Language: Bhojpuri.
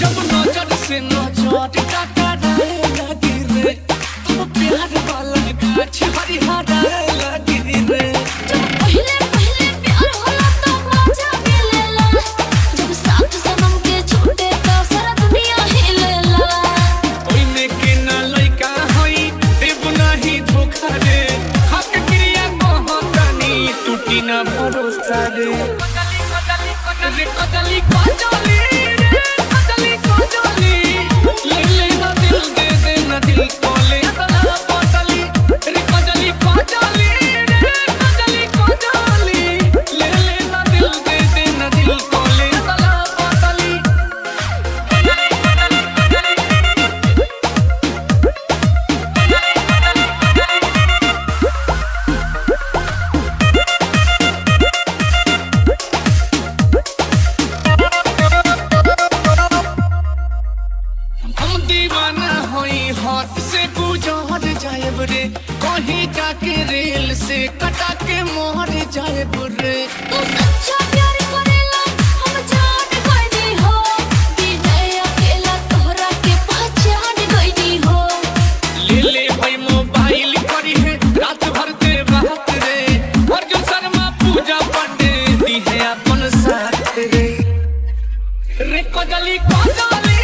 जब नजर से नजर टकराए लगी रे, तब प्यार वाला गाछ हरिहराए लगी रे। जब पहले पहले प्यार होला तो मजा मिलेला, जब साथ सनम के छूटे तो सारा दुनिया हिलेला। ओइने के ना लइका हई देव नाही धोखा रे, हक क्रिया कहतनी टूटी ना भरोसा रे। रे कजली कजली रे कजली कजली, ले ले ना दिल दे दे ना दिल को ले तला पटली। रे कजली कजली रे कजली कजली, ले ले ना दिल दे दे ना दिल को ले तला पटली। हम दीवाना होई हाथ से गुजर जाएब रे, कहीं जाके रेल से कटा के मोहर जाएब रे। तू सच्चा प्यार करेला हम जान गइनी हो, बिना अकेला तोहरा के पहचान गइनी हो। ले ले भाई मोबाइल करी है रात भर दे बात रे, अर्जुन शर्मा पूजा पांडे दी है अपन साथ रे। रे कजली कजली